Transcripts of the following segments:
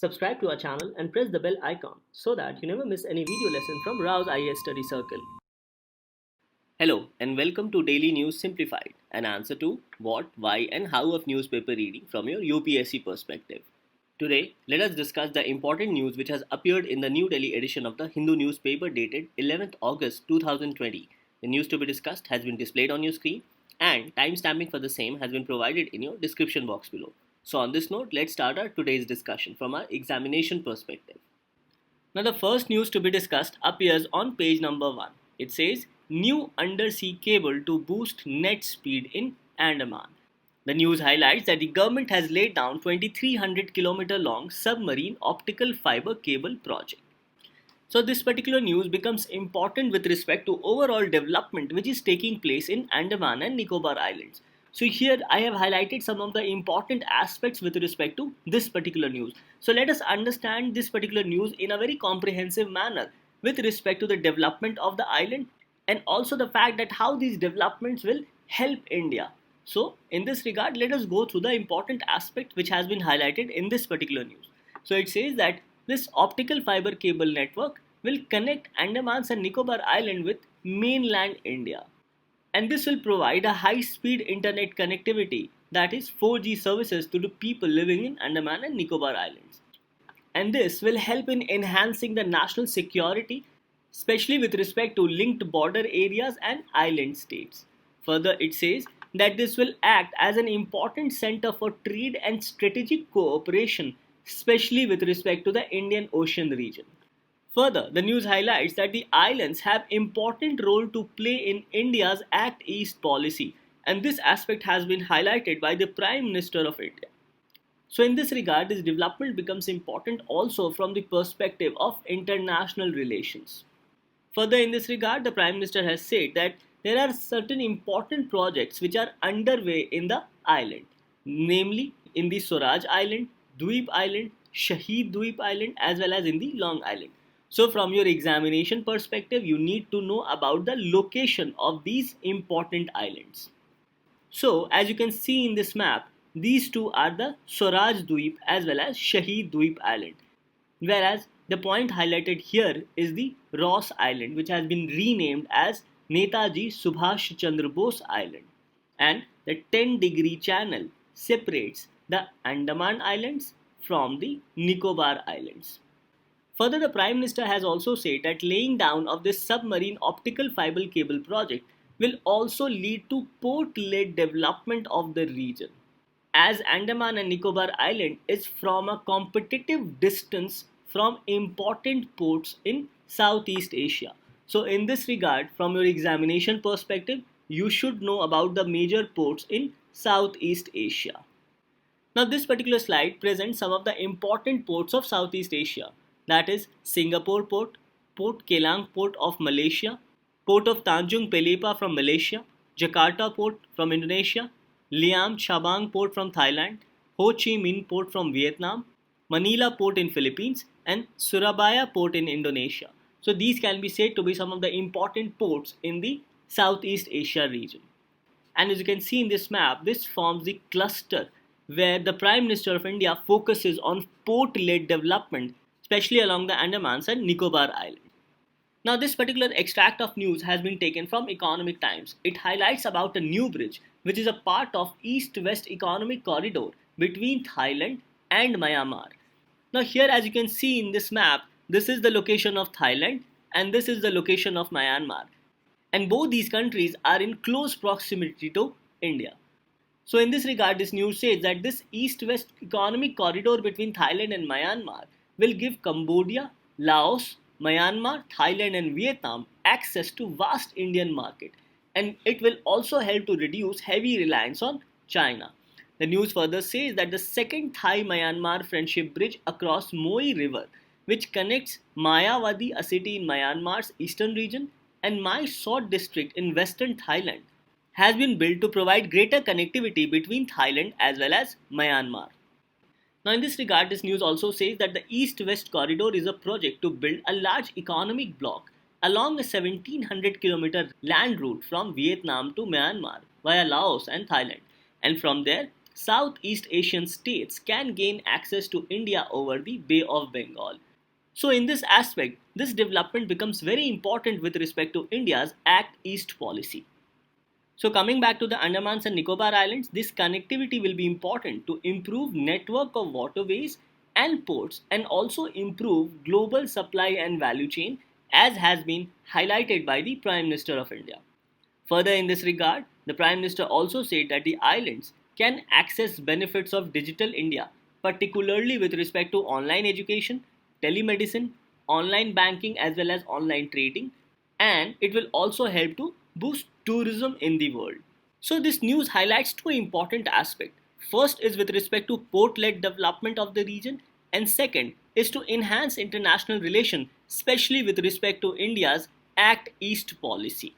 Subscribe to our channel and press the bell icon so that you never miss any video lesson from RAU'S IAS Study Circle. Hello and welcome to Daily News Simplified, an answer to what, why and how of newspaper reading from your UPSC perspective. Today, let us discuss the important news which has appeared in the New Delhi edition of the Hindu newspaper dated 11th August 2020. The news to be discussed has been displayed on your screen and timestamping for the same has been provided in your description box below. So on this note, let's start our today's discussion from our examination perspective. Now the first news to be discussed appears on page number 1. It says, new undersea cable to boost net speed in Andaman. The news highlights that the government has laid down 2300 km long submarine optical fiber cable project. So this particular news becomes important with respect to overall development which is taking place in Andaman and Nicobar Islands. So here I have highlighted some of the important aspects with respect to this particular news. So let us understand this particular news in a very comprehensive manner with respect to the development of the island and also the fact that how these developments will help India. So in this regard, let us go through the important aspect which has been highlighted in this particular news. So it says that this optical fiber cable network will connect Andamans and Nicobar Island with mainland India. And this will provide a high-speed internet connectivity, that is 4G services, to the people living in Andaman and Nicobar Islands. And this will help in enhancing the national security, especially with respect to linked border areas and island states. Further, it says that this will act as an important center for trade and strategic cooperation, especially with respect to the Indian Ocean region. Further, the news highlights that the islands have important role to play in India's Act East policy, and this aspect has been highlighted by the Prime Minister of India. So in this regard, this development becomes important also from the perspective of international relations. Further, in this regard, the Prime Minister has said that there are certain important projects which are underway in the island, namely in the Swaraj Island, Dweep Island, Shahid Dweep Island as well as in the Long Island. So from your examination perspective, you need to know about the location of these important islands. So as you can see in this map, these two are the Swaraj Dweep as well as Shahid Dweep Island. Whereas the point highlighted here is the RAU'S Island, which has been renamed as Netaji Subhash Chandra Bose Island. And the 10-degree channel separates the Andaman Islands from the Nicobar Islands. Further, the Prime Minister has also said that laying down of this submarine optical fiber cable project will also lead to port-led development of the region, as Andaman and Nicobar Island is from a competitive distance from important ports in Southeast Asia. So in this regard, from your examination perspective, you should know about the major ports in Southeast Asia. Now this particular slide presents some of the important ports of Southeast Asia. That is Singapore Port, Port Kelang Port of Malaysia, Port of Tanjung Pelepa from Malaysia, Jakarta Port from Indonesia, Liam Chabang Port from Thailand, Ho Chi Minh Port from Vietnam, Manila Port in Philippines and Surabaya Port in Indonesia. So these can be said to be some of the important ports in the Southeast Asia region. And as you can see in this map, this forms the cluster where the Prime Minister of India focuses on port-led development, especially along the Andamans and Nicobar Island. Now this particular extract of news has been taken from Economic Times. It highlights about a new bridge which is a part of East-West Economic Corridor between Thailand and Myanmar. Now here as you can see in this map, this is the location of Thailand and this is the location of Myanmar. And both these countries are in close proximity to India. So in this regard, this news says that this East-West Economic Corridor between Thailand and Myanmar will give Cambodia, Laos, Myanmar, Thailand and Vietnam access to vast Indian market, and it will also help to reduce heavy reliance on China. The news further says that the second Thai-Myanmar friendship bridge across Moi River, which connects Mayawadi, a city in Myanmar's eastern region, and Mae Sot district in western Thailand, has been built to provide greater connectivity between Thailand as well as Myanmar. Now in this regard, this news also says that the East-West Corridor is a project to build a large economic block along a 1700 km land route from Vietnam to Myanmar via Laos and Thailand, and from there Southeast Asian states can gain access to India over the Bay of Bengal. So, in this aspect, this development becomes very important with respect to India's Act East policy. So, coming back to the Andamans and Nicobar Islands, this connectivity will be important to improve network of waterways and ports and also improve global supply and value chain as has been highlighted by the Prime Minister of India. Further, in this regard, the Prime Minister also said that the islands can access benefits of digital India, particularly with respect to online education, telemedicine, online banking, as well as online trading, and it will also help to boost tourism in the world. So, this news highlights two important aspects. First is with respect to port led development of the region, and second is to enhance international relations, especially with respect to India's Act East policy.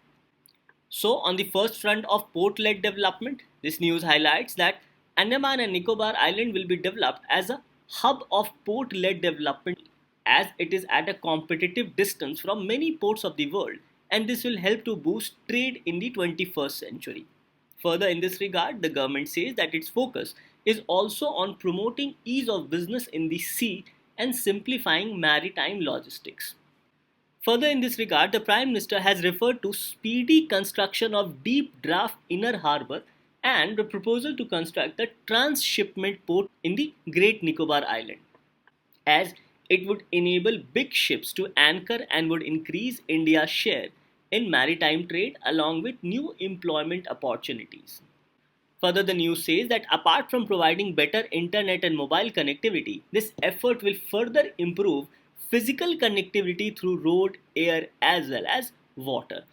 So, on the first front of port led development, this news highlights that Andaman and Nicobar Island will be developed as a hub of port led development as it is at a competitive distance from many ports of the world, and this will help to boost trade in the 21st century. Further, in this regard, the government says that its focus is also on promoting ease of business in the sea and simplifying maritime logistics. Further, in this regard, the Prime Minister has referred to speedy construction of deep draft inner harbour and the proposal to construct the transshipment port in the Great Nicobar Island, as it would enable big ships to anchor and would increase India's share in maritime trade along with new employment opportunities. Further, the news says that apart from providing better internet and mobile connectivity, this effort will further improve physical connectivity through road, air, as well as water.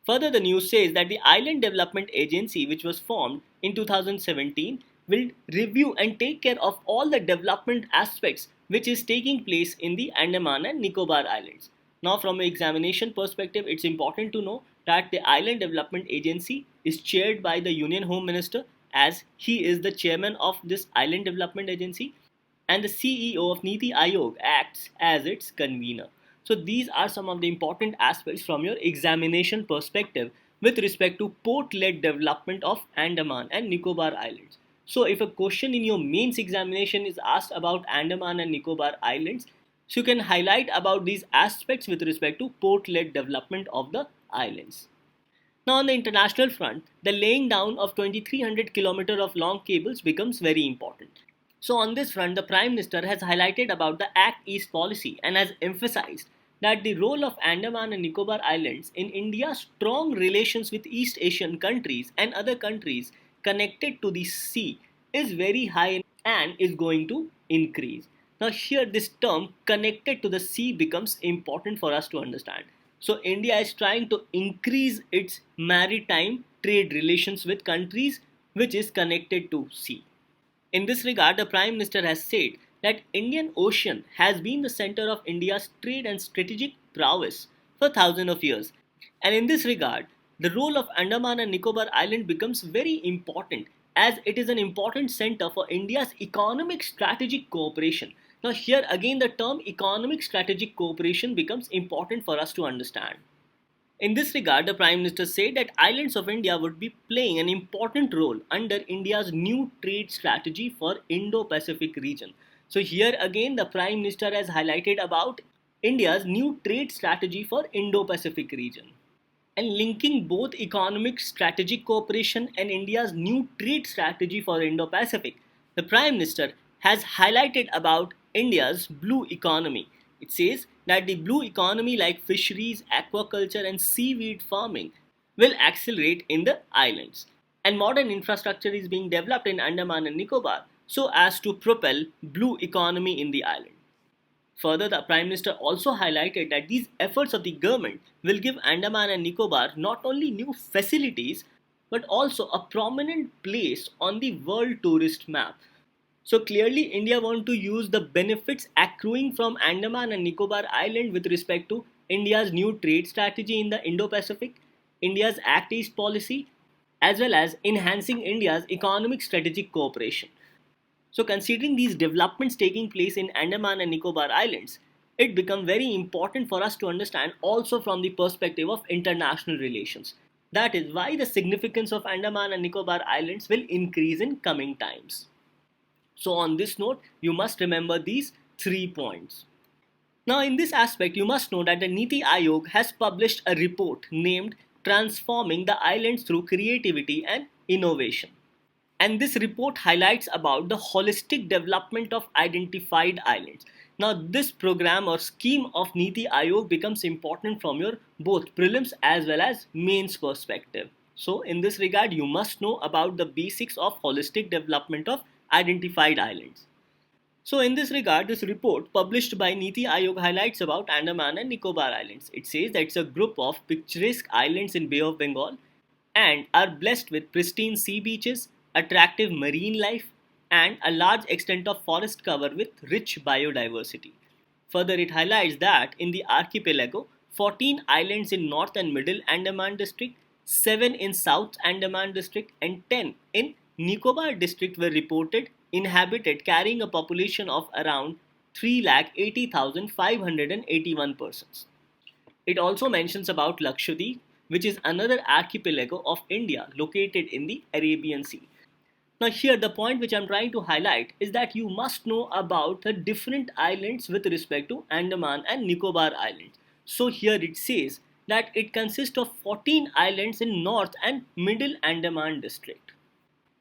Further, the news says that the Island Development Agency, which was formed in 2017, will review and take care of all the development aspects which is taking place in the Andaman and Nicobar Islands. Now, from an examination perspective, it's important to know that the Island Development Agency is chaired by the Union Home Minister, as he is the chairman of this Island Development Agency, and the CEO of Niti Aayog acts as its convener. So these are some of the important aspects from your examination perspective with respect to port-led development of Andaman and Nicobar Islands. So if a question in your mains examination is asked about Andaman and Nicobar Islands, so you can highlight about these aspects with respect to port-led development of the islands. Now on the international front, the laying down of 2300 km of long cables becomes very important. So on this front, the Prime Minister has highlighted about the Act East policy and has emphasized that the role of Andaman and Nicobar Islands in India's strong relations with East Asian countries and other countries connected to the sea is very high and is going to increase. Now here this term connected to the sea becomes important for us to understand. So India is trying to increase its maritime trade relations with countries which is connected to sea. In this regard, the Prime Minister has said that Indian Ocean has been the center of India's trade and strategic prowess for thousands of years. And in this regard, the role of Andaman and Nicobar Island becomes very important as it is an important center for India's economic strategic cooperation. Now here again the term economic strategic cooperation becomes important for us to understand. In this regard, the Prime Minister said that islands of India would be playing an important role under India's new trade strategy for Indo-Pacific region. So here again the Prime Minister has highlighted about India's new trade strategy for Indo-Pacific region. And linking both economic strategic cooperation and India's new trade strategy for Indo-Pacific, the Prime Minister has highlighted about India's blue economy. It says that the blue economy like fisheries, aquaculture and seaweed farming will accelerate in the islands. And modern infrastructure is being developed in Andaman and Nicobar so as to propel blue economy in the island. Further, the Prime Minister also highlighted that these efforts of the government will give Andaman and Nicobar not only new facilities but also a prominent place on the world tourist map. So clearly India wants to use the benefits accruing from Andaman and Nicobar Island with respect to India's new trade strategy in the Indo-Pacific, India's Act East policy, as well as enhancing India's economic strategic cooperation. So considering these developments taking place in Andaman and Nicobar Islands, it becomes very important for us to understand also from the perspective of international relations. That is why the significance of Andaman and Nicobar Islands will increase in coming times. So on this note, you must remember these 3 points. Now in this aspect, you must know that the Niti Aayog has published a report named Transforming the Islands Through Creativity and Innovation. And this report highlights about the holistic development of identified islands. Now this program or scheme of Niti Aayog becomes important from your both prelims as well as mains perspective. So in this regard, you must know about the basics of holistic development of identified islands. So in this regard, this report published by Niti Aayog highlights about Andaman and Nicobar Islands. It says that it's a group of picturesque islands in Bay of Bengal and are blessed with pristine sea beaches, attractive marine life, and a large extent of forest cover with rich biodiversity. Further, it highlights that in the archipelago, 14 islands in North and Middle Andaman district, 7 in South Andaman district, and 10 in Nicobar district were reported inhabited, carrying a population of around 3,80,581 persons. It also mentions about Lakshadweep, which is another archipelago of India located in the Arabian Sea. Now here the point which I am trying to highlight is that you must know about the different islands with respect to Andaman and Nicobar Islands. So here it says that it consists of 14 islands in North and Middle Andaman district,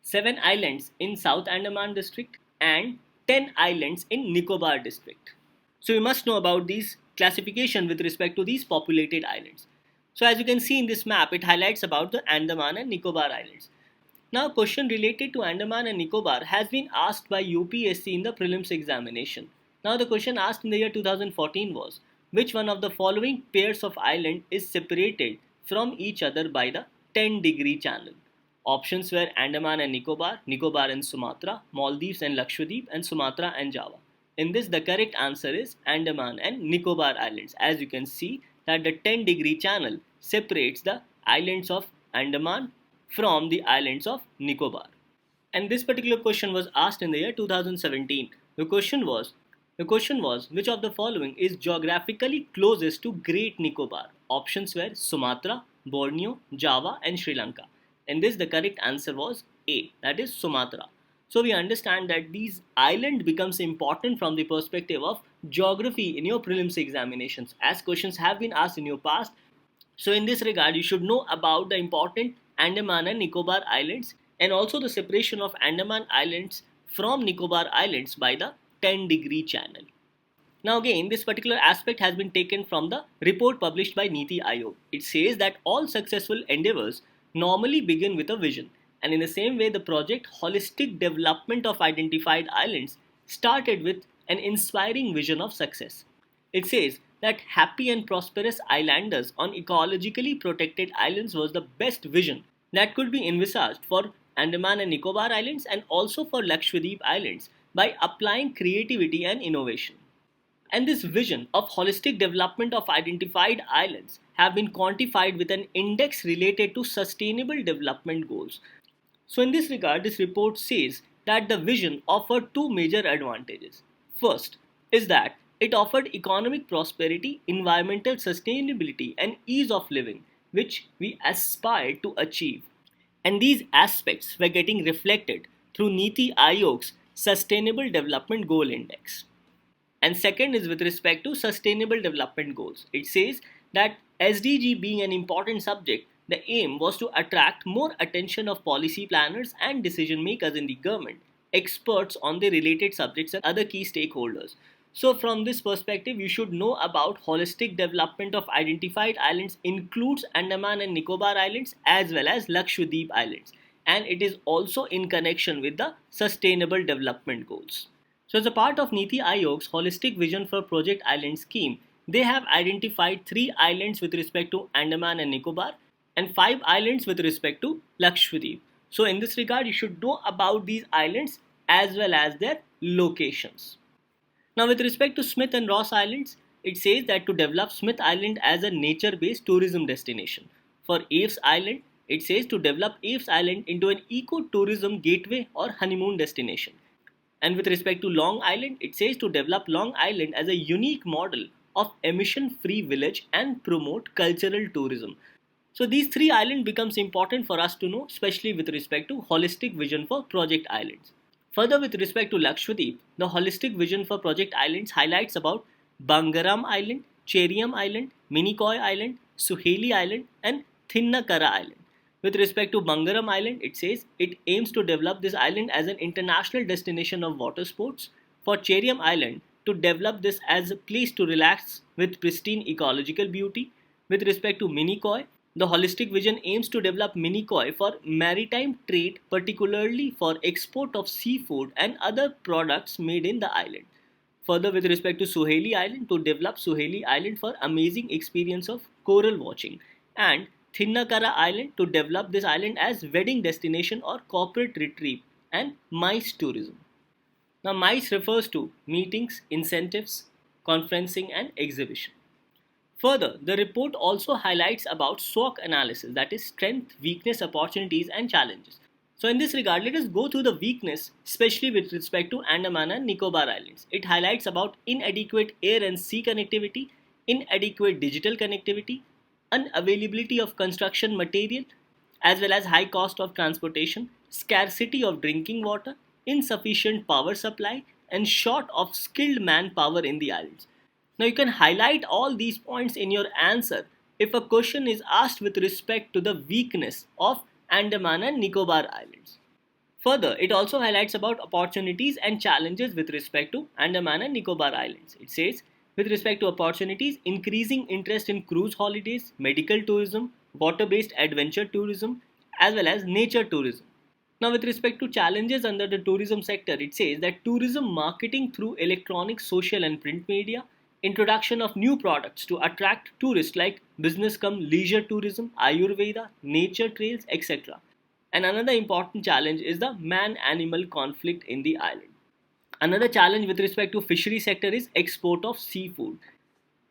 7 islands in South Andaman district, and 10 islands in Nicobar district. So you must know about these classification with respect to these populated islands. So as you can see in this map, it highlights about the Andaman and Nicobar Islands. Now, a question related to Andaman and Nicobar has been asked by UPSC in the prelims examination. Now, the question asked in the year 2014 was, which one of the following pairs of island is separated from each other by the 10-degree channel? Options were Andaman and Nicobar, Nicobar and Sumatra, Maldives and Lakshadweep, and Sumatra and Java. In this, the correct answer is Andaman and Nicobar Islands. As you can see that the 10-degree channel separates the islands of Andaman from the islands of Nicobar. And this particular question was asked in the year 2017. The question was which of the following is geographically closest to Great Nicobar? Options were Sumatra, Borneo, Java, and Sri Lanka. In this, the correct answer was A, that is Sumatra. So we understand that these island becomes important from the perspective of geography in your prelims examinations, as questions have been asked in your past. So in this regard, you should know about the important Andaman and Nicobar Islands and also the separation of Andaman Islands from Nicobar Islands by the 10-degree channel. Now again, this particular aspect has been taken from the report published by Niti Aayog. It says that all successful endeavors normally begin with a vision, and in the same way the project Holistic Development of Identified Islands started with an inspiring vision of success. It says that happy and prosperous islanders on ecologically protected islands was the best vision that could be envisaged for Andaman and Nicobar Islands and also for Lakshadweep Islands by applying creativity and innovation. And this vision of holistic development of identified islands have been quantified with an index related to sustainable development goals. So in this regard, this report says that the vision offered two major advantages. First is that it offered economic prosperity, environmental sustainability, and ease of living, which we aspired to achieve. And these aspects were getting reflected through Niti Aayog's Sustainable Development Goal Index. And second is with respect to Sustainable Development Goals. It says that SDG being an important subject, the aim was to attract more attention of policy planners and decision makers in the government, experts on the related subjects and other key stakeholders. So from this perspective, you should know about holistic development of identified islands includes Andaman and Nicobar Islands as well as Lakshadweep Islands, and it is also in connection with the Sustainable Development Goals. So as a part of Niti Aayog's Holistic Vision for Project Island scheme, they have identified 3 islands with respect to Andaman and Nicobar and 5 islands with respect to Lakshadweep. So in this regard, you should know about these islands as well as their locations. Now with respect to Smith and Ross Islands, it says that to develop Smith Island as a nature-based tourism destination. For Aves Island, it says to develop Aves Island into an eco-tourism gateway or honeymoon destination. And with respect to Long Island, it says to develop Long Island as a unique model of emission-free village and promote cultural tourism. So these three islands becomes important for us to know, especially with respect to holistic vision for Project Islands. Further, with respect to Lakshadweep, the holistic vision for Project Islands highlights about Bangaram Island, Cheriam Island, Minikoi Island, Suheli Island, and Thinnakara Island. With respect to Bangaram Island, it says it aims to develop this island as an international destination of water sports. For Cheriam Island, to develop this as a place to relax with pristine ecological beauty. With respect to Minikoi, the holistic vision aims to develop Minikoi for maritime trade, particularly for export of seafood and other products made in the island. Further, with respect to Suheli Island, to develop Suheli Island for amazing experience of coral watching, and Thinnakara Island to develop this island as wedding destination or corporate retreat and MICE tourism. Now, MICE refers to meetings, incentives, conferencing, and exhibition. Further, the report also highlights about SWOT analysis, that is strength, weakness, opportunities, and challenges. So in this regard, let us go through the weakness, especially with respect to Andaman and Nicobar Islands. It highlights about inadequate air and sea connectivity, inadequate digital connectivity, unavailability of construction material, as well as high cost of transportation, scarcity of drinking water, insufficient power supply, and short of skilled manpower in the islands. Now you can highlight all these points in your answer if a question is asked with respect to the weakness of Andaman and Nicobar Islands. Further, it also highlights about opportunities and challenges with respect to Andaman and Nicobar Islands. It says, with respect to opportunities, increasing interest in cruise holidays, medical tourism, water-based adventure tourism, as well as nature tourism. Now, with respect to challenges under the tourism sector, it says that tourism marketing through electronic, social, and print media, introduction of new products to attract tourists like business cum leisure tourism, Ayurveda, nature trails, etc. And another important challenge is the man-animal conflict in the island. Another challenge with respect to fishery sector is export of seafood.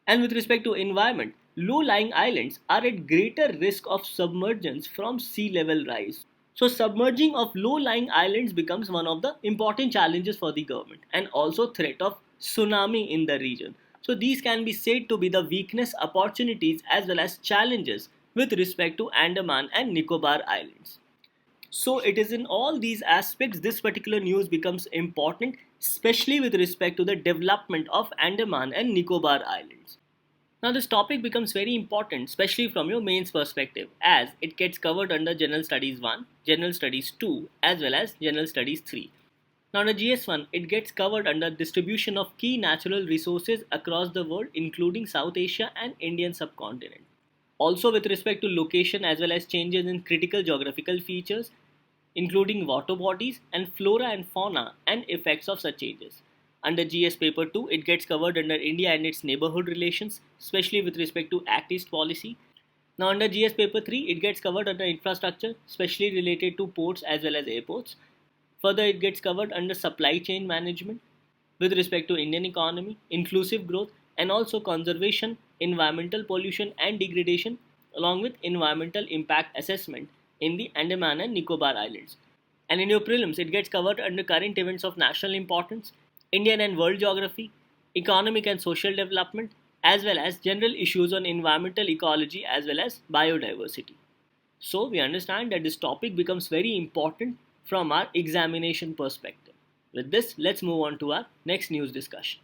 And with respect to environment, low-lying islands are at greater risk of submergence from sea level rise. So submerging of low-lying islands becomes one of the important challenges for the government, and also threat of tsunami in the region. So these can be said to be the weakness, opportunities, as well as challenges with respect to Andaman and Nicobar Islands. So it is in all these aspects this particular news becomes important, especially with respect to the development of Andaman and Nicobar Islands. Now this topic becomes very important, especially from your mains perspective, as it gets covered under General Studies 1, General Studies 2, as well as General Studies 3. Now under GS1, it gets covered under distribution of key natural resources across the world, including South Asia and Indian subcontinent. Also with respect to location as well as changes in critical geographical features, including water bodies and flora and fauna and effects of such changes. Under GS paper 2, it gets covered under India and its neighborhood relations, especially with respect to Act East policy. Now under GS paper 3, it gets covered under infrastructure, especially related to ports as well as airports. Further, it gets covered under supply chain management with respect to Indian economy, inclusive growth, and also conservation, environmental pollution and degradation, along with environmental impact assessment in the Andaman and Nicobar Islands. And in your prelims, it gets covered under current events of national importance, Indian and world geography, economic and social development, as well as general issues on environmental ecology as well as biodiversity. So we understand that this topic becomes very important from our examination perspective. With this, let's move on to our next news discussion.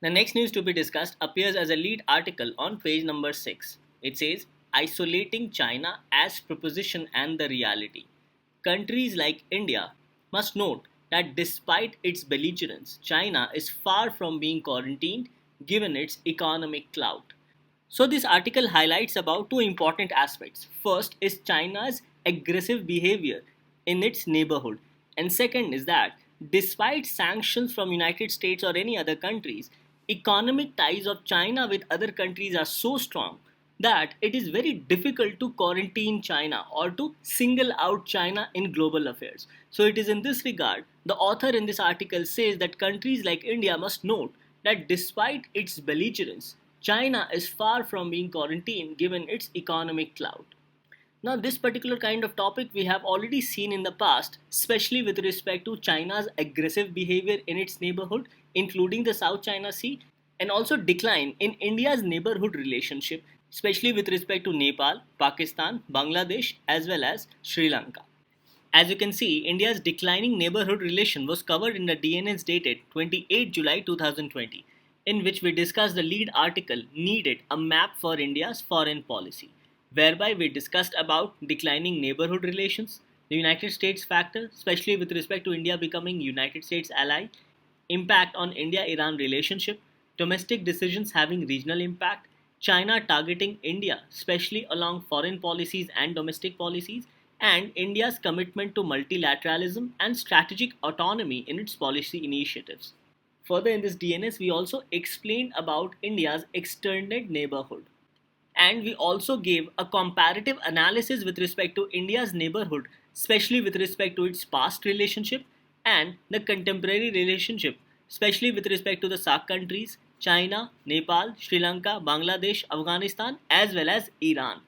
The next news to be discussed appears as a lead article on page number 6. It says, Isolating China as Proposition and the Reality. Countries like India must note that despite its belligerence, China is far from being quarantined given its economic clout. So this article highlights about two important aspects. First is China's aggressive behavior in its neighborhood, and second is that despite sanctions from United States or any other countries, economic ties of China with other countries are so strong that it is very difficult to quarantine China or to single out China in global affairs. So it is in this regard, the author in this article says that countries like India must note that despite its belligerence, China is far from being quarantined given its economic clout. Now this particular kind of topic we have already seen in the past, especially with respect to China's aggressive behavior in its neighborhood, including the South China Sea, and also decline in India's neighborhood relationship, especially with respect to Nepal, Pakistan, Bangladesh, as well as Sri Lanka. As you can see, India's declining neighborhood relation was covered in the DNS dated 28 July 2020, in which we discussed the lead article needed a map for India's foreign policy, whereby we discussed about declining neighborhood relations, the United States factor, especially with respect to India becoming United States ally, impact on India-Iran relationship, domestic decisions having regional impact, China targeting India, especially along foreign policies and domestic policies, and India's commitment to multilateralism and strategic autonomy in its policy initiatives. Further, in this DNS, we also explained about India's extended neighborhood. And we also gave a comparative analysis with respect to India's neighborhood, especially with respect to its past relationship and the contemporary relationship, especially with respect to the SAARC countries, China, Nepal, Sri Lanka, Bangladesh, Afghanistan, as well as Iran.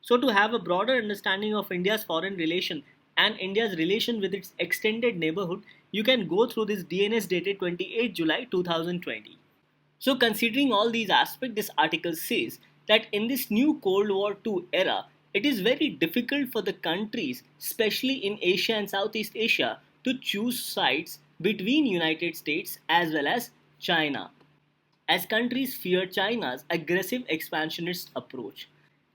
So, to have a broader understanding of India's foreign relation and India's relation with its extended neighborhood, you can go through this DNS dated 28 July 2020. So, considering all these aspects, this article says that in this new Cold War II era, it is very difficult for the countries, especially in Asia and Southeast Asia, to choose sides between United States as well as China, as countries fear China's aggressive expansionist approach.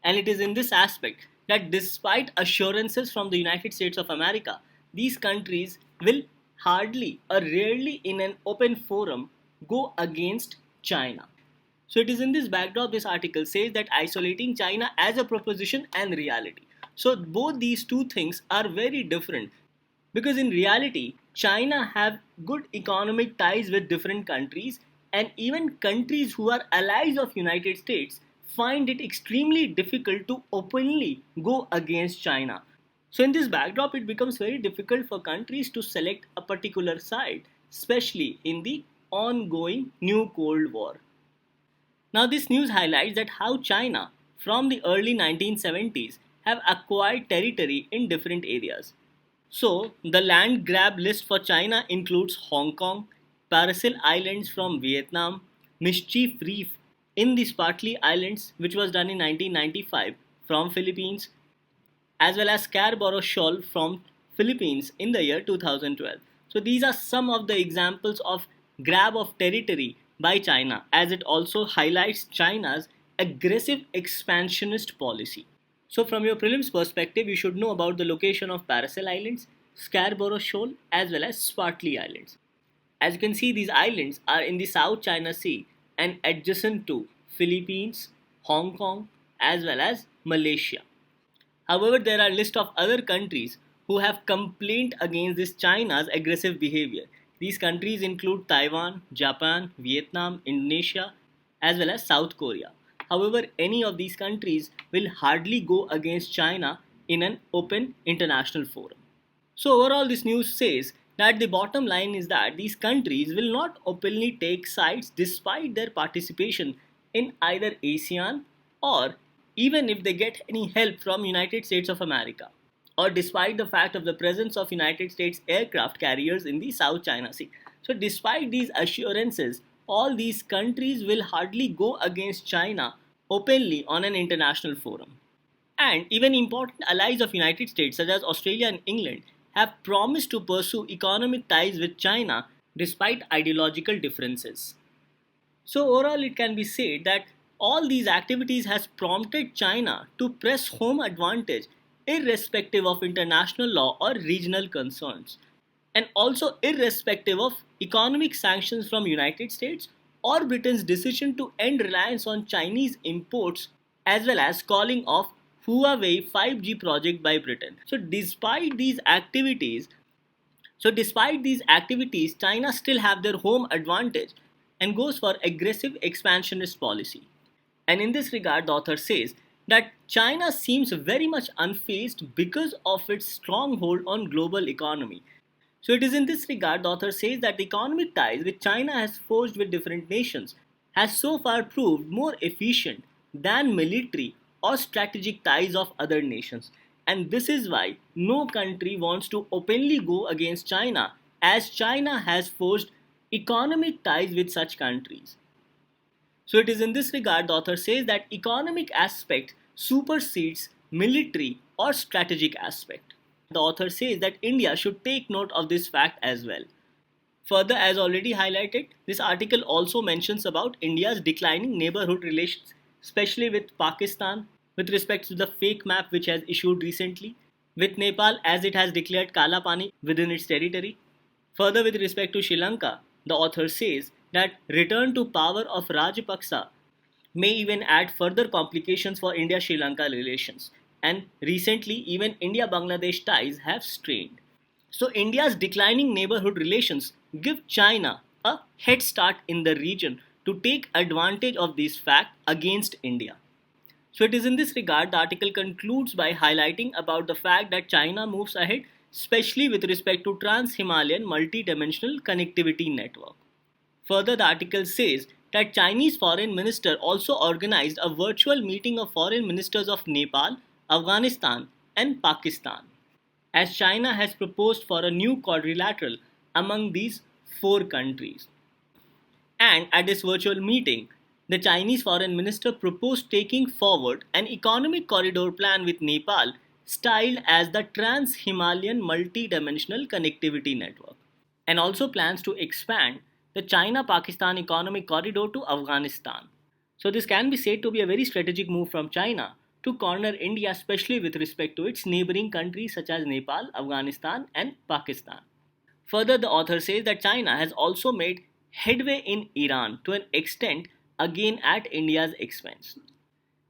And it is in this aspect that despite assurances from the United States of America, these countries will hardly or rarely in an open forum go against China. So it is in this backdrop this article says that isolating China as a proposition and reality. So both these two things are very different, because in reality China have good economic ties with different countries, and even countries who are allies of United States find it extremely difficult to openly go against China. So in this backdrop it becomes very difficult for countries to select a particular side, especially in the ongoing new Cold War. Now, this news highlights that how China, from the early 1970s, have acquired territory in different areas. So, the land grab list for China includes Hong Kong, Paracel Islands from Vietnam, Mischief Reef in the Spratly Islands, which was done in 1995 from Philippines, as well as Scarborough Shoal from Philippines in the year 2012. So these are some of the examples of grab of territory by China, as it also highlights China's aggressive expansionist policy. So from your prelims perspective, you should know about the location of Paracel Islands, Scarborough Shoal, as well as Spratly Islands. As you can see, these islands are in the South China Sea and adjacent to Philippines, Hong Kong, as well as Malaysia. However, there are a list of other countries who have complained against this China's aggressive behavior. These countries include Taiwan, Japan, Vietnam, Indonesia, as well as South Korea. However, any of these countries will hardly go against China in an open international forum. So overall, this news says that the bottom line is that these countries will not openly take sides despite their participation in either ASEAN, or even if they get any help from United States of America, or despite the fact of the presence of United States aircraft carriers in the South China Sea. So despite these assurances, all these countries will hardly go against China openly on an international forum. And even important allies of United States such as Australia and England have promised to pursue economic ties with China despite ideological differences. So overall it can be said that all these activities has prompted China to press home advantage irrespective of international law or regional concerns, and also irrespective of economic sanctions from United States or Britain's decision to end reliance on Chinese imports, as well as calling off Huawei 5G project by Britain. So despite these activities, China still have their home advantage and goes for aggressive expansionist policy. And in this regard, the author says that China seems very much unfazed because of its stronghold on global economy. So it is in this regard the author says that the economic ties which China has forged with different nations has so far proved more efficient than military or strategic ties of other nations. And this is why no country wants to openly go against China, as China has forged economic ties with such countries. So it is in this regard the author says that economic aspect supersedes military or strategic aspect. The author says that India should take note of this fact as well. Further, as already highlighted, this article also mentions about India's declining neighborhood relations, especially with Pakistan, with respect to the fake map which has issued recently, with Nepal as it has declared Kala Pani within its territory. Further, with respect to Sri Lanka, the author says that return to power of Rajapaksa may even add further complications for India-Sri Lanka relations. And recently, even India-Bangladesh ties have strained. So India's declining neighborhood relations give China a head start in the region to take advantage of this fact against India. So it is in this regard the article concludes by highlighting about the fact that China moves ahead, especially with respect to Trans-Himalayan multi-dimensional connectivity network. Further, the article says that Chinese foreign minister also organized a virtual meeting of foreign ministers of Nepal, Afghanistan and Pakistan, as China has proposed for a new quadrilateral among these four countries. And at this virtual meeting, the Chinese foreign minister proposed taking forward an economic corridor plan with Nepal styled as the Trans-Himalayan multi-dimensional connectivity network, and also plans to expand the China-Pakistan economic corridor to Afghanistan. So this can be said to be a very strategic move from China to corner India, especially with respect to its neighboring countries such as Nepal, Afghanistan and Pakistan. Further, the author says that China has also made headway in Iran to an extent again at India's expense,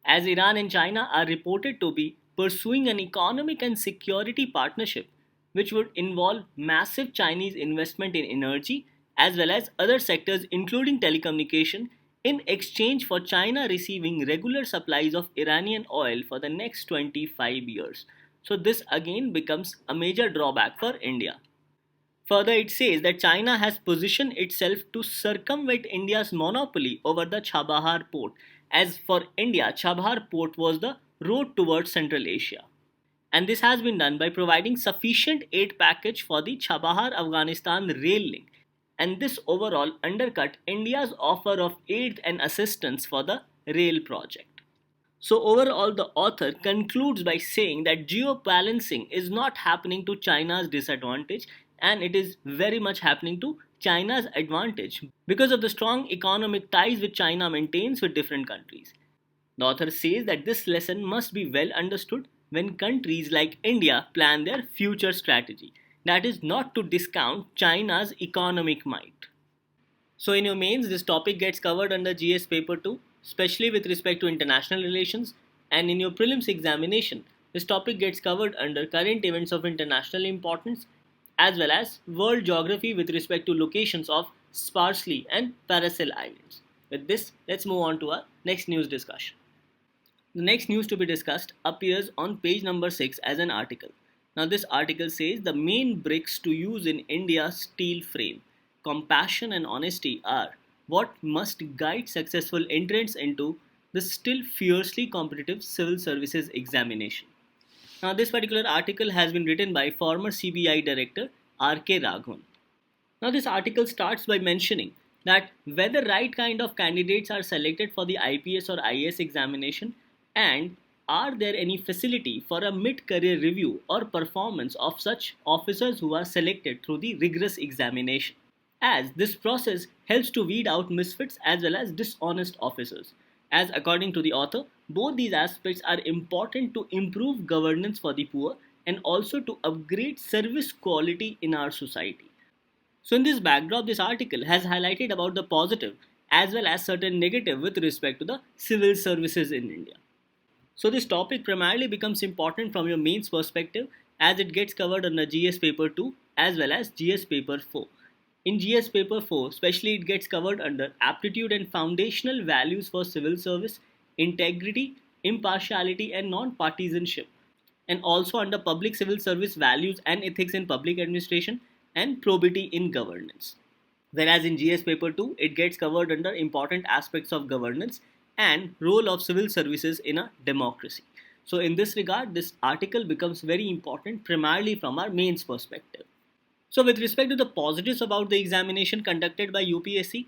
as Iran and China are reported to be pursuing an economic and security partnership which would involve massive Chinese investment in energy as well as other sectors including telecommunication in exchange for China receiving regular supplies of Iranian oil for the next 25 years. So this again becomes a major drawback for India. Further, it says that China has positioned itself to circumvent India's monopoly over the Chabahar port, as for India, Chabahar port was the road towards Central Asia. And this has been done by providing sufficient aid package for the Chabahar Afghanistan rail link. And this overall undercut India's offer of aid and assistance for the rail project. So, overall, the author concludes by saying that geobalancing is not happening to China's disadvantage and it is very much happening to China's advantage because of the strong economic ties which China maintains with different countries. The author says that this lesson must be well understood when countries like India plan their future strategy, that is, not to discount China's economic might. So in your mains, this topic gets covered under GS paper 2, especially with respect to international relations, and in your prelims examination, this topic gets covered under current events of international importance as well as world geography with respect to locations of Sparsely and Paracel Islands. With this, let's move on to our next news discussion. The next news to be discussed appears on page number 6 as an article. Now this article says the main bricks to use in India's steel frame, compassion and honesty are what must guide successful entrants into the still fiercely competitive civil services examination. Now this particular article has been written by former CBI director R.K. Raghavan. Now this article starts by mentioning that whether right kind of candidates are selected for the IPS or IAS examination, and are there any facility for a mid-career review or performance of such officers who are selected through the rigorous examination, as this process helps to weed out misfits as well as dishonest officers, as according to the author, both these aspects are important to improve governance for the poor and also to upgrade service quality in our society. So in this backdrop, this article has highlighted about the positive as well as certain negative with respect to the civil services in India. So this topic primarily becomes important from your mains perspective as it gets covered under GS paper 2 as well as GS paper 4. In GS paper 4, especially it gets covered under aptitude and foundational values for civil service, integrity, impartiality and non-partisanship, and also under public civil service values and ethics in public administration and probity in governance. Whereas in GS paper 2, it gets covered under important aspects of governance and role of civil services in a democracy. So in this regard, this article becomes very important primarily from our mains perspective. So with respect to the positives about the examination conducted by UPSC,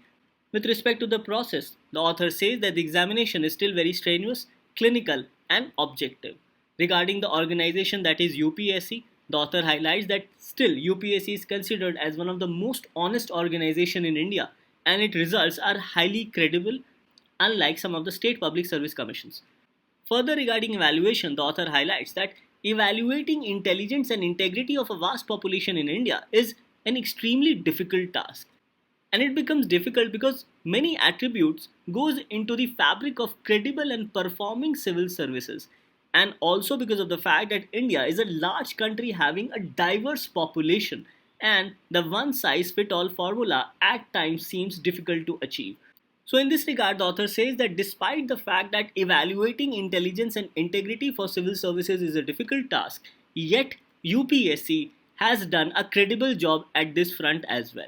With respect to the process, the author says that the examination is still very strenuous, clinical, and objective. Regarding the organization, that is UPSC, the author highlights that still UPSC is considered as one of the most honest organization in India, and its results are highly credible, unlike some of the state public service commissions. Further, regarding evaluation, the author highlights that evaluating intelligence and integrity of a vast population in India is an extremely difficult task. And it becomes difficult because many attributes goes into the fabric of credible and performing civil services, and also because of the fact that India is a large country having a diverse population, and the one size fit all formula at times seems difficult to achieve. So, in this regard, the author says that despite the fact that evaluating intelligence and integrity for civil services is a difficult task, yet UPSC has done a credible job at this front as well.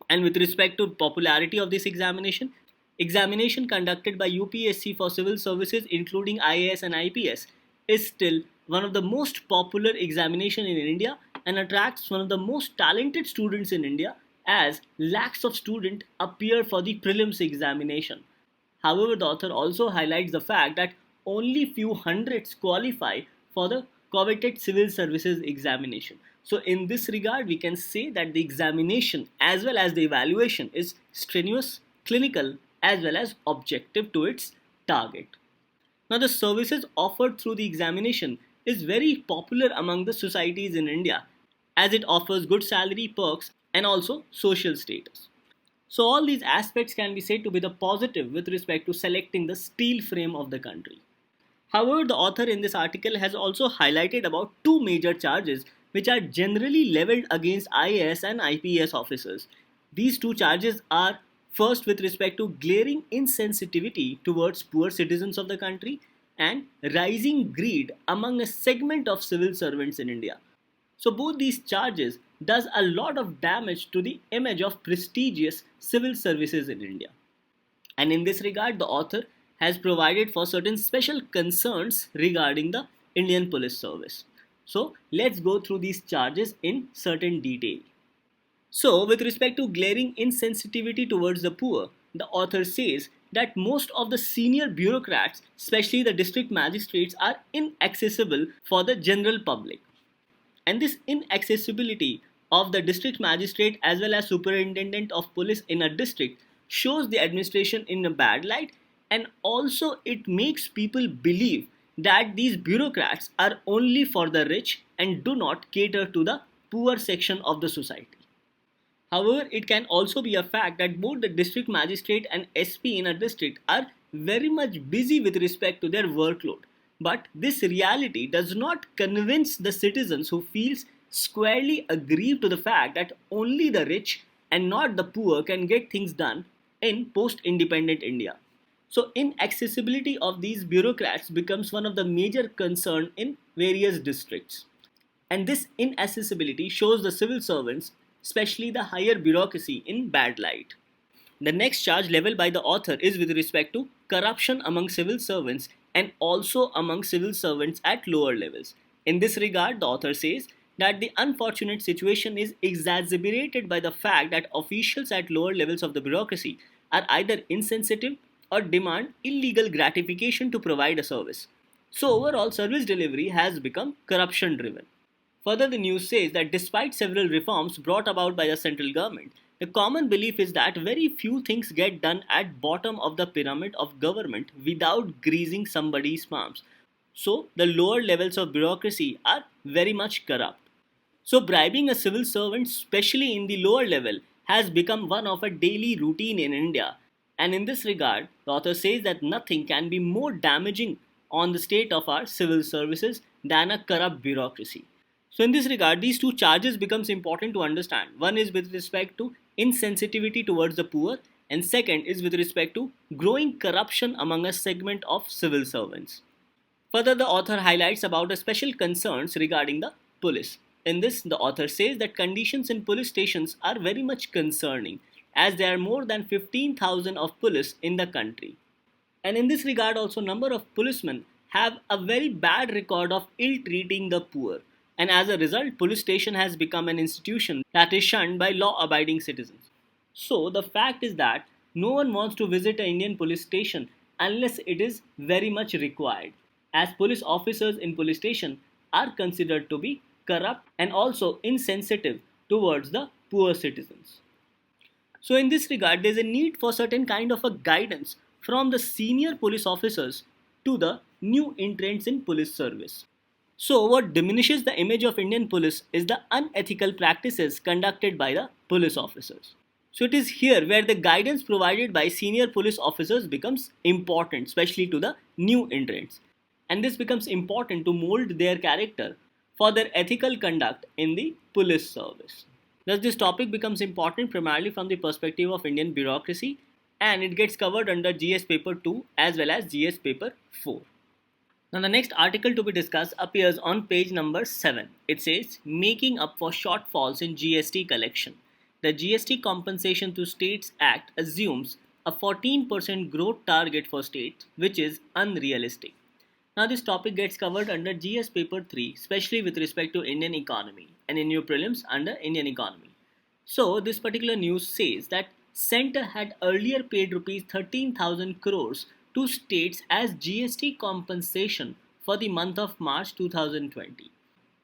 And with respect to popularity of this examination conducted by UPSC for civil services including IAS and IPS is still one of the most popular examination in India and attracts one of the most talented students in India, as lakhs of students appear for the prelims examination. However, the author also highlights the fact that only few hundreds qualify for the coveted civil services examination. So, in this regard, we can say that the examination as well as the evaluation is strenuous, clinical, as well as objective to its target. Now, the services offered through the examination is very popular among the societies in India, as it offers good salary, perks, and also social status. So, all these aspects can be said to be the positive with respect to selecting the steel frame of the country. However, the author in this article has also highlighted about two major charges which are generally leveled against IAS and IPS officers. These two charges are first with respect to glaring insensitivity towards poor citizens of the country and rising greed among a segment of civil servants in India. So both these charges does a lot of damage to the image of prestigious civil services in India. And in this regard, the author has provided for certain special concerns regarding the Indian Police Service. So let's go through these charges in certain detail. So, with respect to glaring insensitivity towards the poor, the author says that most of the senior bureaucrats, especially the district magistrates, are inaccessible for the general public. And this inaccessibility of the district magistrate as well as superintendent of police in a district shows the administration in a bad light, and also it makes people believe that these bureaucrats are only for the rich and do not cater to the poor section of the society. However, it can also be a fact that both the district magistrate and SP in a district are very much busy with respect to their workload. But this reality does not convince the citizens who feels squarely aggrieved to the fact that only the rich and not the poor can get things done in post-independent India. So inaccessibility of these bureaucrats becomes one of the major concern in various districts. And this inaccessibility shows the civil servants, especially the higher bureaucracy, in bad light. The next charge leveled by the author is with respect to corruption among civil servants and also among civil servants at lower levels. In this regard, the author says that the unfortunate situation is exacerbated by the fact that officials at lower levels of the bureaucracy are either insensitive or demand illegal gratification to provide a service. So, overall, service delivery has become corruption driven. Further, the news says that despite several reforms brought about by the central government, the common belief is that very few things get done at bottom of the pyramid of government without greasing somebody's palms. So, the lower levels of bureaucracy are very much corrupt. So, bribing a civil servant, especially in the lower level, has become one of a daily routine in India. And in this regard, the author says that nothing can be more damaging on the state of our civil services than a corrupt bureaucracy. So in this regard, these two charges becomes important to understand. One is with respect to insensitivity towards the poor, and second is with respect to growing corruption among a segment of civil servants. Further, the author highlights about the special concerns regarding the police. In this, the author says that conditions in police stations are very much concerning, as there are more than 15,000 of police in the country. And in this regard also, number of policemen have a very bad record of ill-treating the poor. And as a result, police station has become an institution that is shunned by law-abiding citizens. So the fact is that no one wants to visit an Indian police station unless it is very much required, as police officers in police station are considered to be corrupt and also insensitive towards the poor citizens. So in this regard, there is a need for certain kind of a guidance from the senior police officers to the new entrants in police service. So what diminishes the image of Indian police is the unethical practices conducted by the police officers. So it is here where the guidance provided by senior police officers becomes important, especially to the new entrants. And this becomes important to mold their character for their ethical conduct in the police service. Thus, this topic becomes important primarily from the perspective of Indian bureaucracy, and it gets covered under GS paper 2 as well as GS paper 4. Now, the next article to be discussed appears on page number 7. It says, Making up for shortfalls in GST collection. The GST Compensation to States Act assumes a 14% growth target for states, which is unrealistic. Now, this topic gets covered under GS paper 3, especially with respect to Indian economy, and in your prelims under Indian economy. So, this particular news says that Centre had earlier paid rupees 13,000 crores to states as GST compensation for the month of March 2020.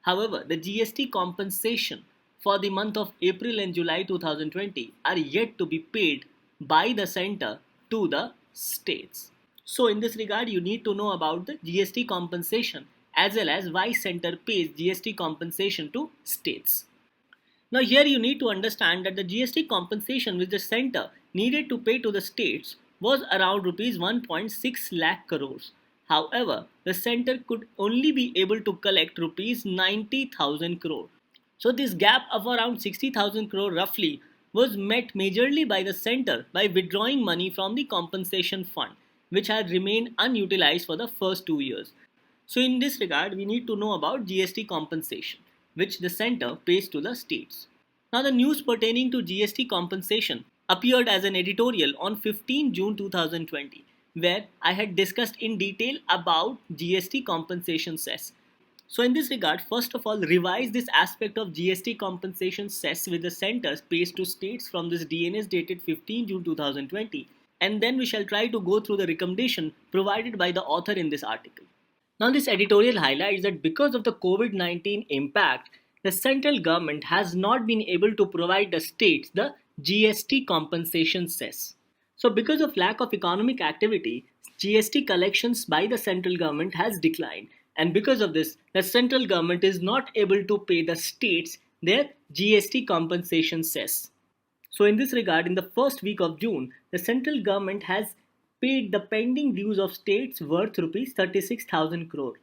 However, the GST compensation for the month of April and July 2020 are yet to be paid by the Centre to the states. So in this regard, you need to know about the GST compensation as well as why Centre pays GST compensation to states. Now here you need to understand that the GST compensation which the Centre needed to pay to the states was around rupees 1.6 lakh crores. However, the Centre could only be able to collect rupees 90,000 crore. So this gap of around 60,000 crore roughly was met majorly by the Centre by withdrawing money from the compensation fund, which had remained unutilized for the first 2 years. So in this regard, we need to know about GST compensation, which the Centre pays to the states. Now the news pertaining to GST compensation appeared as an editorial on 15 June 2020, where I had discussed in detail about GST compensation cess. So in this regard, first of all, revise this aspect of GST compensation cess with the Centre pays to states from this DNS dated 15 June 2020, and then we shall try to go through the recommendation provided by the author in this article. Now this editorial highlights that because of the COVID-19 impact, the central government has not been able to provide the states the GST compensation cess. So because of lack of economic activity, GST collections by the central government has declined, and because of this, the central government is not able to pay the states their GST compensation cess. So in this regard, in the first week of June, the central government has paid the pending dues of states worth rupees 36,000 crore.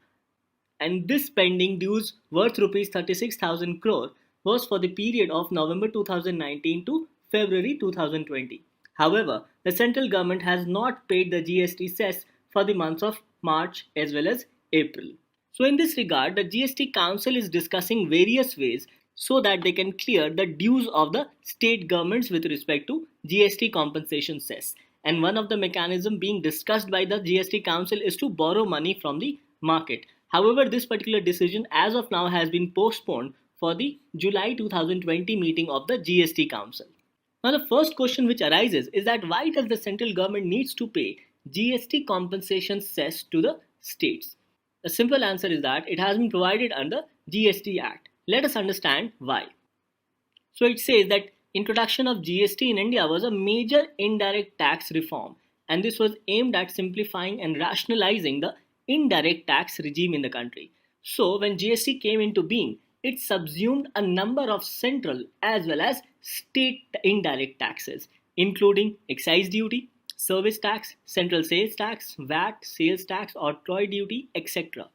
And this pending dues worth rupees 36,000 crore was for the period of November 2019 to February 2020. However, the central government has not paid the GST cess for the months of March as well as April. So in this regard, the GST Council is discussing various ways so that they can clear the dues of the state governments with respect to GST compensation cess. And one of the mechanisms being discussed by the GST Council is to borrow money from the market. However, this particular decision as of now has been postponed for the July 2020 meeting of the GST Council. Now the first question which arises is that why does the central government needs to pay GST compensation cess to the states? The simple answer is that it has been provided under GST Act. Let us understand why. So it says that introduction of GST in India was a major indirect tax reform, and this was aimed at simplifying and rationalizing the indirect tax regime in the country. So when GST came into being, it subsumed a number of central as well as state indirect taxes, including excise duty, service tax, central sales tax, VAT, sales tax, octroi duty, etc.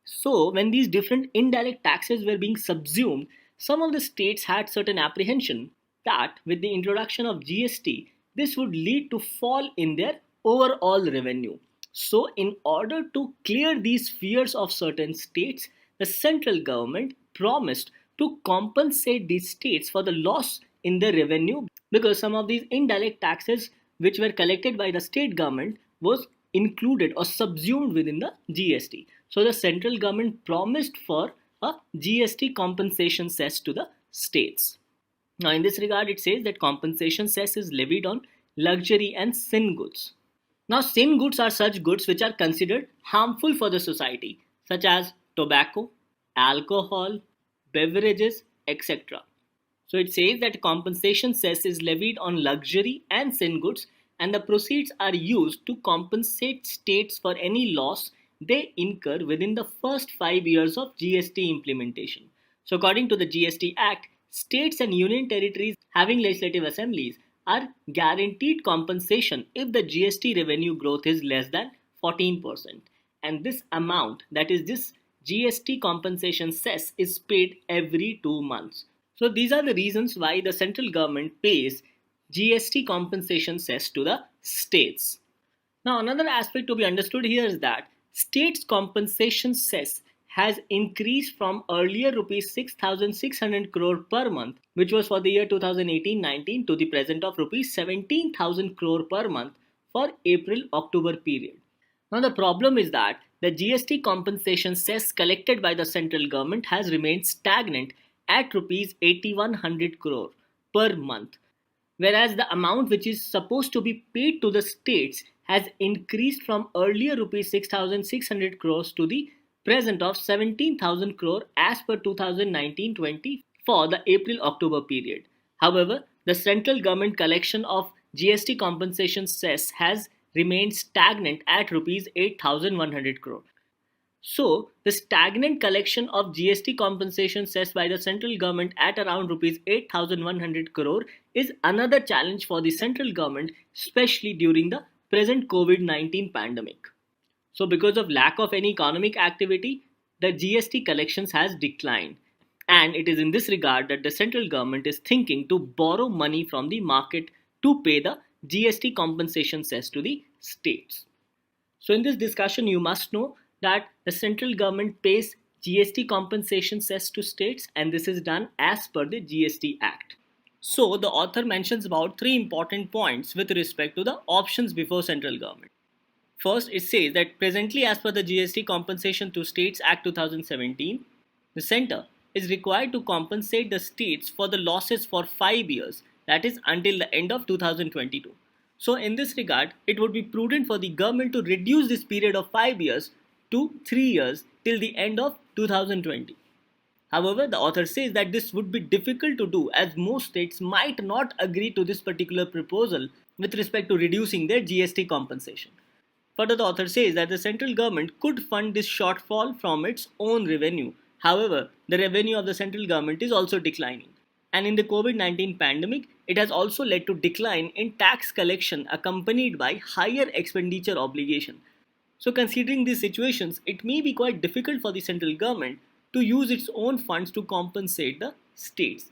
So when these different indirect taxes were being subsumed, some of the states had certain apprehension that with the introduction of GST, this would lead to fall in their overall revenue. So in order to clear these fears of certain states, the central government promised to compensate these states for the loss in their revenue, because some of these indirect taxes which were collected by the state government was included or subsumed within the GST. So the central government promised for a GST compensation cess to the states. Now in this regard, it says that compensation cess is levied on luxury and sin goods. Now, sin goods are such goods which are considered harmful for the society, such as tobacco, alcohol, beverages, etc. So it says that compensation cess is levied on luxury and sin goods, and the proceeds are used to compensate states for any loss they incur within the first 5 years of GST implementation. So, according to the GST Act, states and union territories having legislative assemblies are guaranteed compensation if the GST revenue growth is less than 14%. And this amount, that is, this GST compensation cess, is paid every 2 months. So these are the reasons why the central government pays GST compensation cess to the states. Now, another aspect to be understood here is that states' compensation cess has increased from earlier rupees 6,600 crore per month, which was for the year 2018-19, to the present of rupees 17,000 crore per month for April-October period. Now, the problem is that the GST compensation cess collected by the central government has remained stagnant at rupees 8,100 crore per month, whereas the amount which is supposed to be paid to the states has increased from earlier rupees 6,600 crores to the present of 17,000 crore as per 2019-20 for the April-October period. However, the central government collection of GST compensation cess has remained stagnant at rupees 8,100 crore. So, the stagnant collection of GST compensation cess by the central government at around rupees 8,100 crore is another challenge for the central government, especially during the present COVID-19 pandemic. So, because of lack of any economic activity, the GST collections has declined. And it is in this regard that the central government is thinking to borrow money from the market to pay the GST compensation cess to the states. So, in this discussion, you must know that the central government pays GST compensation cess to states, and this is done as per the GST Act. So, the author mentions about three important points with respect to the options before central government. First, it says that presently, as per the GST Compensation to States Act 2017, the centre is required to compensate the states for the losses for 5 years, that is, until the end of 2022. So, in this regard, it would be prudent for the government to reduce this period of 5 years to 3 years till the end of 2020. However, the author says that this would be difficult to do as most states might not agree to this particular proposal with respect to reducing their GST compensation. Further, the author says that the central government could fund this shortfall from its own revenue. However, the revenue of the central government is also declining. And in the COVID-19 pandemic, it has also led to decline in tax collection accompanied by higher expenditure obligation. So considering these situations, it may be quite difficult for the central government to use its own funds to compensate the states.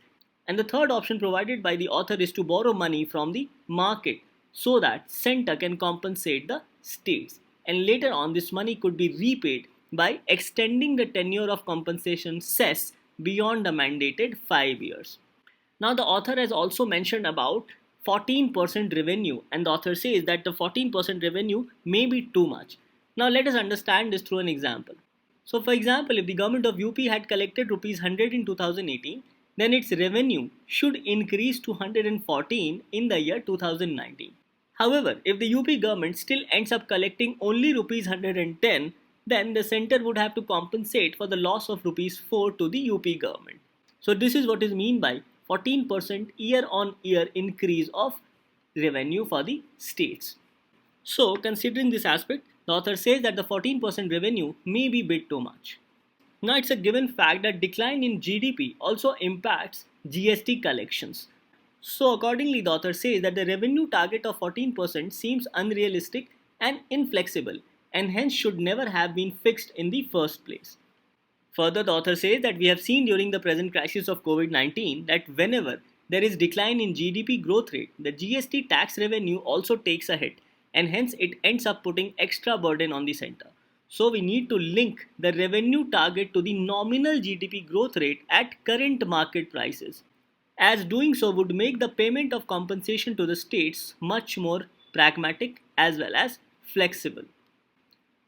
And the third option provided by the author is to borrow money from the market so that center can compensate the states. And later on, this money could be repaid by extending the tenure of compensation cess beyond the mandated 5 years. Now, the author has also mentioned about 14% revenue, and the author says that the 14% revenue may be too much. Now, let us understand this through an example. So, for example, if the government of UP had collected rupees 100 in 2018, then its revenue should increase to 114 in the year 2019. However, if the UP government still ends up collecting only rupees 110, then the center would have to compensate for the loss of rupees 4 to the UP government. So this is what is meant by 14% year-on-year increase of revenue for the states. So considering this aspect, the author says that the 14% revenue may be a bit too much. Now it's a given fact that decline in GDP also impacts GST collections. So accordingly, the author says that the revenue target of 14% seems unrealistic and inflexible, and hence should never have been fixed in the first place. Further, the author says that we have seen during the present crisis of COVID-19 that whenever there is decline in GDP growth rate, the GST tax revenue also takes a hit, and hence it ends up putting extra burden on the center. So we need to link the revenue target to the nominal GDP growth rate at current market prices, as doing so would make the payment of compensation to the states much more pragmatic as well as flexible.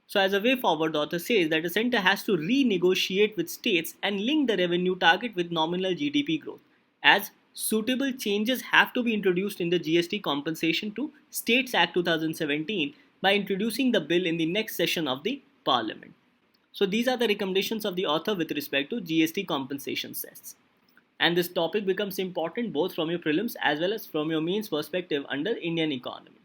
So as a way forward, the author says that the center has to renegotiate with states and link the revenue target with nominal GDP growth, as suitable changes have to be introduced in the GST compensation to States Act 2017 by introducing the bill in the next session of the Parliament. So these are the recommendations of the author with respect to GST compensation cess. And this topic becomes important both from your prelims as well as from your mains perspective under Indian economy.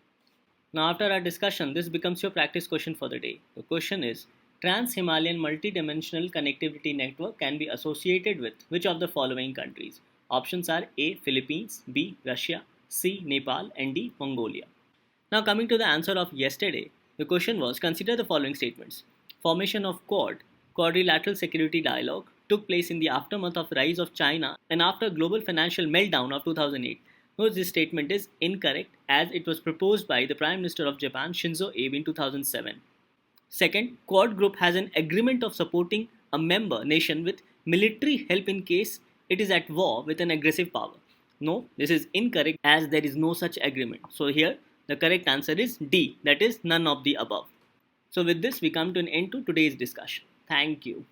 Now after our discussion, this becomes your practice question for the day. The question is, Trans-Himalayan multi-dimensional connectivity network can be associated with which of the following countries? Options are A. Philippines, B. Russia, C. Nepal, and D. Mongolia. Now coming to the answer of yesterday, the question was, consider the following statements. Formation of Quad, Quadrilateral Security Dialogue, took place in the aftermath of rise of China and after global financial meltdown of 2008. Note this statement is incorrect as it was proposed by the Prime Minister of Japan Shinzo Abe in 2007. Second, Quad Group has an agreement of supporting a member nation with military help in case it is at war with an aggressive power. No, this is incorrect as there is no such agreement. So here the correct answer is D, that is none of the above. So with this we come to an end to today's discussion. Thank you.